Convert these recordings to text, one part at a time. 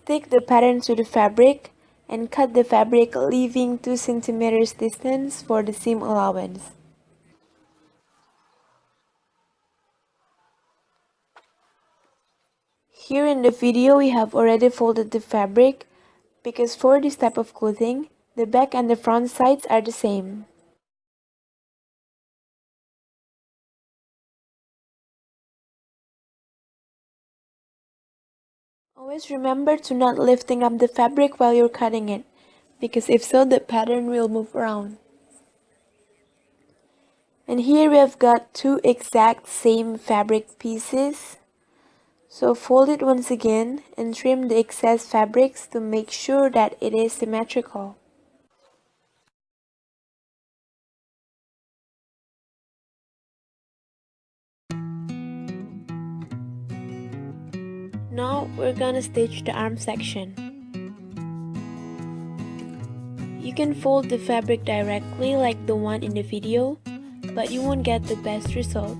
Stick the pattern to the fabric and cut the fabric, leaving 2 centimeters distance for the seam allowance. Here in the video we have already folded the fabric because for this type of clothing, the back and the front sides are the same. Always remember to not lifting up the fabric while you're cutting it, because if so, the pattern will move around. And here we have got 2 exact same fabric pieces. So fold it once again and trim the excess fabrics to make sure that it is symmetrical. Now we're gonna stitch the arm section. You can fold the fabric directly like the one in the video, but you won't get the best result.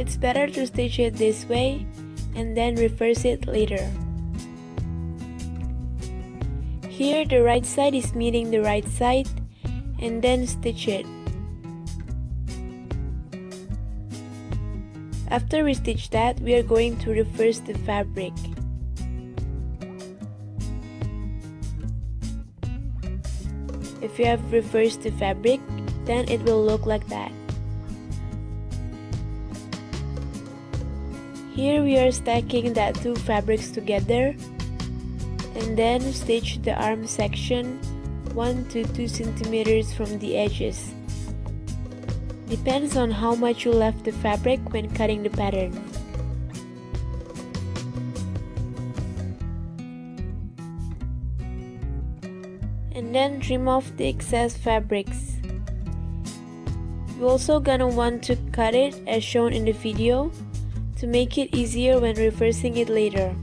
It's better to stitch it this way and then reverse it later. Here the right side is meeting the right side and then stitch it. After we stitch that, we are going to reverse the fabric. If you have reversed the fabric, then it will look like that. Here we are stacking that 2 fabrics together and then stitch the arm section 1 to 2 centimeters from the edges. Depends on how much you left the fabric when cutting the pattern. And then trim off the excess fabrics. You're also gonna want to cut it as shown in the video to make it easier when reversing it later.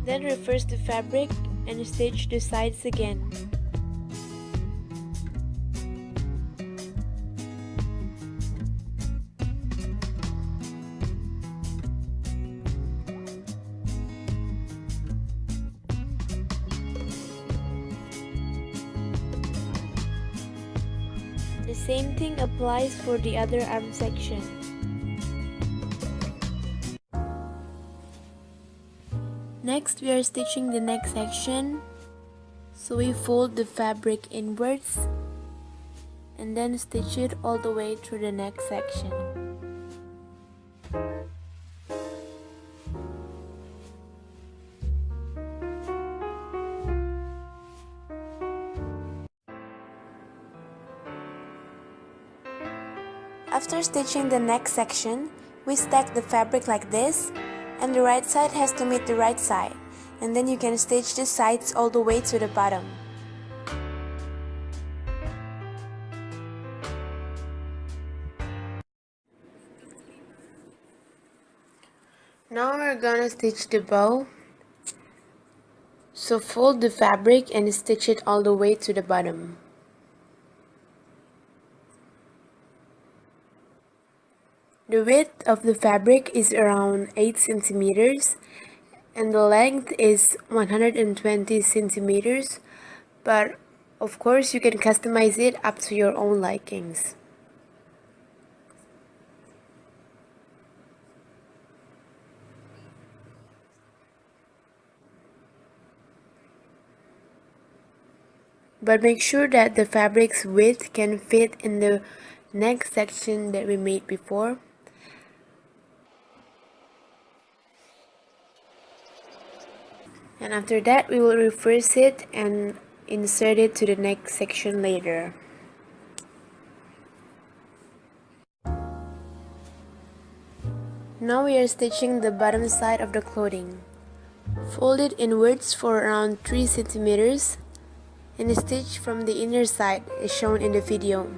Then reverse the fabric and stitch the sides again. The same thing applies for the other arm section. Next, we are stitching the neck section, so we fold the fabric inwards and then stitch it all the way through the neck section. After stitching the neck section, we stack the fabric like this, and the right side has to meet the right side, and then you can stitch the sides all the way to the bottom. Now we're gonna stitch the bow. So fold the fabric and stitch it all the way to the bottom. The width of the fabric is around 8 centimeters and the length is 120 centimeters, but of course you can customize it up to your own likings. But make sure that the fabric's width can fit in the neck section that we made before. And after that, we will reverse it and insert it to the neck section later. Now we are stitching the bottom side of the clothing. Fold it inwards for around 3 centimeters and stitch from the inner side as shown in the video.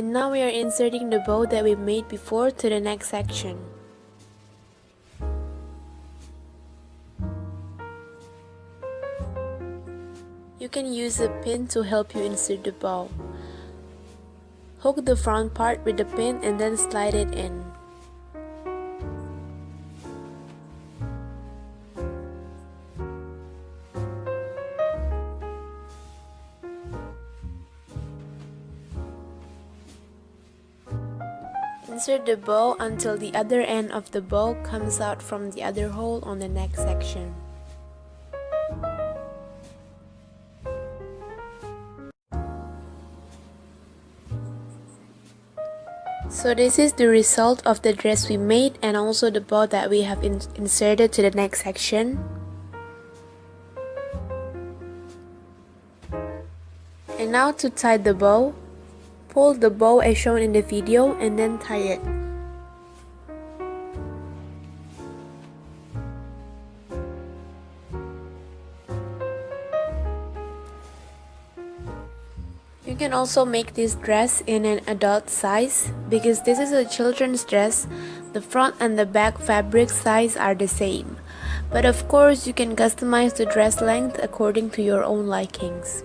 And now we are inserting the bow that we made before to the next section. You can use a pin to help you insert the bow. Hook the front part with the pin and then slide it in. Insert the bow until the other end of the bow comes out from the other hole on the next section. So this is the result of the dress we made and also the bow that we have inserted to the next section. And now to tie the bow. Pull the bow as shown in the video and then tie it. You can also make this dress in an adult size because this is a children's dress. The front and the back fabric size are the same. But of course you can customize the dress length according to your own likings.